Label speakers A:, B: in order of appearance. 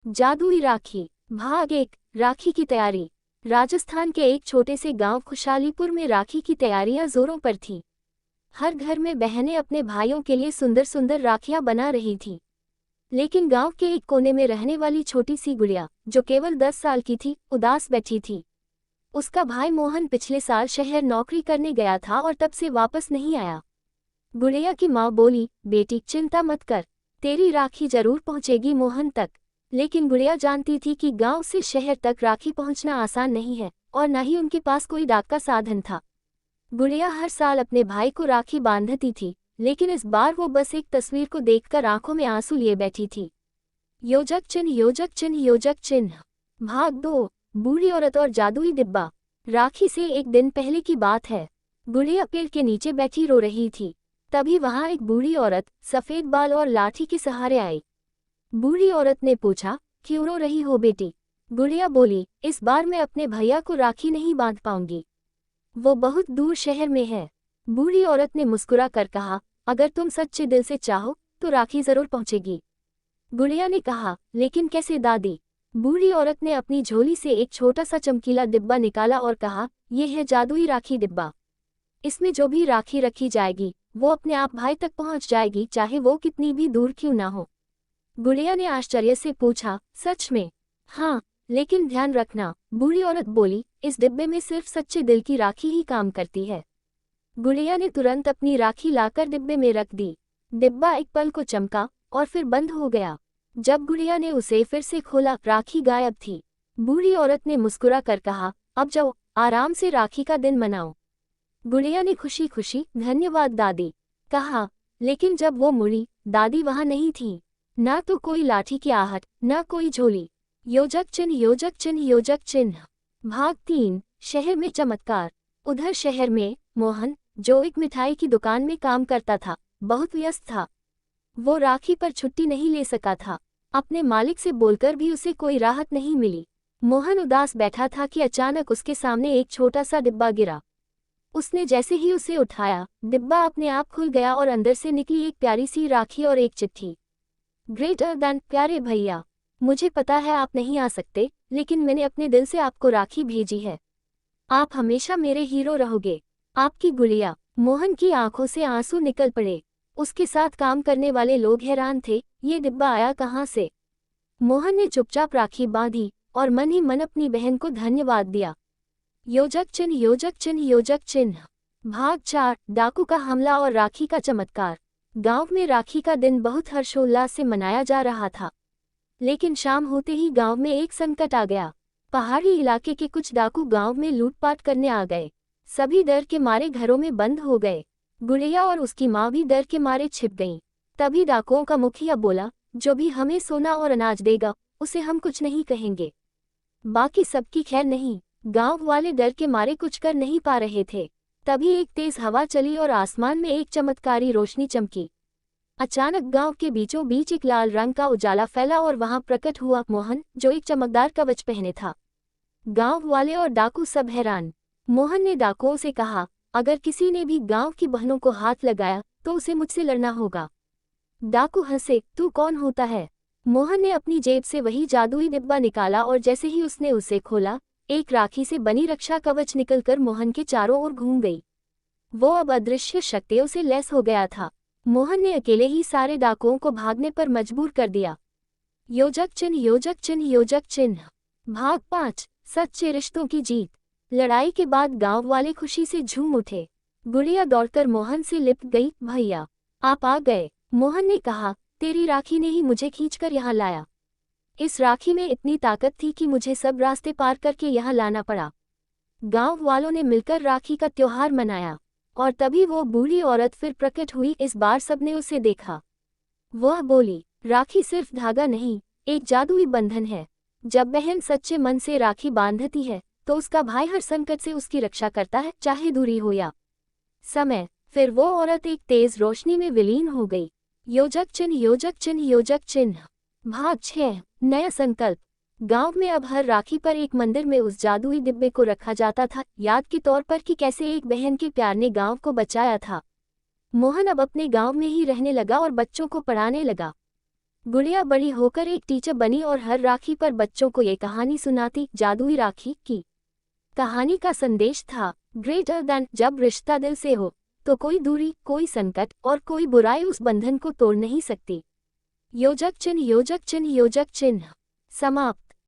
A: जादुई राखी भाग 1। राखी की तैयारी। राजस्थान के एक छोटे से गांव खुशालीपुर में राखी की तैयारियां जोरों पर थीं। हर घर में बहनें अपने भाइयों के लिए सुंदर सुंदर राखियां बना रही थीं। लेकिन गांव के एक कोने में रहने वाली छोटी सी गुड़िया, जो केवल 10 साल की थी, उदास बैठी थी। उसका भाई मोहन पिछले साल शहर नौकरी करने गया था और तब से वापस नहीं आया। गुड़िया की माँ बोली, बेटी चिंता मत कर, तेरी राखी जरूर पहुंचेगी मोहन तक। लेकिन गुड़िया जानती थी कि गांव से शहर तक राखी पहुंचना आसान नहीं है और न ही उनके पास कोई डाक का साधन था। गुड़िया हर साल अपने भाई को राखी बांधती थी, लेकिन इस बार वो बस एक तस्वीर को देखकर आंखों में आंसू लिए बैठी थी। योजक चिन्ह योजक चिन्ह योजक चिन्ह। भाग 2। बूढ़ी औरत और जादुई डिब्बा। राखी से एक दिन पहले की बात है। गुड़िया पेड़ के नीचे बैठी रो रही थी। तभी वहां एक बूढ़ी औरत सफेद बाल और लाठी के सहारे आई। बूढ़ी औरत ने पूछा, क्यों रो रही हो बेटी? गुड़िया बोली, इस बार मैं अपने भैया को राखी नहीं बांध पाऊंगी, वो बहुत दूर शहर में है। बूढ़ी औरत ने मुस्कुरा कर कहा, अगर तुम सच्चे दिल से चाहो तो राखी जरूर पहुंचेगी। गुड़िया ने कहा, लेकिन कैसे दादी? बूढ़ी औरत ने अपनी झोली से एक छोटा सा चमकीला डिब्बा निकाला और कहा, यह है जादुई राखी डिब्बा। इसमें जो भी राखी रखी जाएगी वो अपने आप भाई तक पहुंच जाएगी, चाहे वो कितनी भी दूर क्यों ना हो। गुड़िया ने आश्चर्य से पूछा, सच में? हाँ, लेकिन ध्यान रखना, बूढ़ी औरत बोली, इस डिब्बे में सिर्फ सच्चे दिल की राखी ही काम करती है। गुड़िया ने तुरंत अपनी राखी लाकर डिब्बे में रख दी। डिब्बा एक पल को चमका और फिर बंद हो गया। जब गुड़िया ने उसे फिर से खोला, राखी गायब थी। बूढ़ी औरत ने मुस्कुरा कर कहा, अब जाओ, आराम से राखी का दिन मनाओ। गुड़िया ने खुशी खुशी धन्यवाद दादी कहा, लेकिन जब वो मुड़ी, दादी वहां नहीं थी। ना तो कोई लाठी की आहट, ना कोई झोली। योजक चिन्ह योजक चिन्ह योजक चिन्ह। भाग 3। शहर में चमत्कार। उधर शहर में मोहन, जो एक मिठाई की दुकान में काम करता था, बहुत व्यस्त था। वो राखी पर छुट्टी नहीं ले सका था। अपने मालिक से बोलकर भी उसे कोई राहत नहीं मिली। मोहन उदास बैठा था कि अचानक उसके सामने एक छोटा सा डिब्बा गिरा। उसने जैसे ही उसे उठाया, डिब्बा अपने आप खुल गया और अंदर से निकली एक प्यारी सी राखी और एक चिट्ठी। ग्रेटर दैन, प्यारे भैया, मुझे पता है आप नहीं आ सकते, लेकिन मैंने अपने दिल से आपको राखी भेजी है। आप हमेशा मेरे हीरो रहोगे। आपकी गुड़िया। मोहन की आंखों से आंसू निकल पड़े। उसके साथ काम करने वाले लोग हैरान थे, ये डिब्बा आया कहाँ से? मोहन ने चुपचाप राखी बांधी और मन ही मन अपनी बहन को धन्यवाद दिया। योजक चिन्ह योजक चिन्ह योजक चिन्ह। भाग 4। डाकू का हमला और राखी का चमत्कार। गांव में राखी का दिन बहुत हर्षोल्लास से मनाया जा रहा था। लेकिन शाम होते ही गांव में एक संकट आ गया। पहाड़ी इलाके के कुछ डाकू गांव में लूटपाट करने आ गए। सभी डर के मारे घरों में बंद हो गए। गुड़िया और उसकी माँ भी डर के मारे छिप गईं। तभी डाकुओं का मुखिया बोला, जो भी हमें सोना और अनाज देगा उसे हम कुछ नहीं कहेंगे। बाकी सबकी खैर नहीं। गांव वाले डर के मारे कुछ कर नहीं पा रहे थे। तभी एक तेज हवा चली और आसमान में एक चमत्कारी रोशनी चमकी। अचानक गांव के बीचों बीच एक लाल रंग का उजाला फैला और वहां प्रकट हुआ मोहन, जो एक चमकदार कवच पहने था। गांव वाले और डाकू सब हैरान। मोहन ने डाकुओं से कहा, अगर किसी ने भी गांव की बहनों को हाथ लगाया तो उसे मुझसे लड़ना होगा। डाकू हंसे, तू कौन होता है? मोहन ने अपनी जेब से वही जादुई डिब्बा निकाला और जैसे ही उसने उसे खोला, एक राखी से बनी रक्षा कवच निकलकर मोहन के चारों ओर घूम गई। वो अब अदृश्य शक्तियों से लैस हो गया था। मोहन ने अकेले ही सारे डाकुओं को भागने पर मजबूर कर दिया। योजक चिन्ह योजक चिन्ह योजक चिन्ह। भाग 5। सच्चे रिश्तों की जीत। लड़ाई के बाद गांव वाले खुशी से झूम उठे। गुड़िया दौड़कर मोहन से लिपट गई, भैया आप आ गए। मोहन ने कहा, तेरी राखी ने ही मुझे खींचकर यहाँ लाया। इस राखी में इतनी ताकत थी कि मुझे सब रास्ते पार करके यहाँ लाना पड़ा। गांव वालों ने मिलकर राखी का त्योहार मनाया और तभी वो बूढ़ी औरत फिर प्रकट हुई। इस बार सबने उसे देखा। वह बोली, राखी सिर्फ धागा नहीं, एक जादुई बंधन है। जब बहन सच्चे मन से राखी बांधती है तो उसका भाई हर संकट से उसकी रक्षा करता है, चाहे दूरी हो या समय। फिर वो औरत एक तेज रोशनी में विलीन हो गई। योजक चिन्ह योजक चिन्ह योजक चिन्ह। भाग 6। नया संकल्प। गांव में अब हर राखी पर एक मंदिर में उस जादुई डिब्बे को रखा जाता था, याद के तौर पर कि कैसे एक बहन के प्यार ने गांव को बचाया था। मोहन अब अपने गांव में ही रहने लगा और बच्चों को पढ़ाने लगा। गुड़िया बड़ी होकर एक टीचर बनी और हर राखी पर बच्चों को ये कहानी सुनाती। जादुई राखी की कहानी का संदेश था, ग्रेटर देन, जब रिश्ता दिल से हो तो कोई दूरी, कोई संकट और कोई बुराई उस बंधन को तोड़ नहीं सकती। योजक चिन्ह, योजक चिन्ह, योजक चिन्ह समाप्त।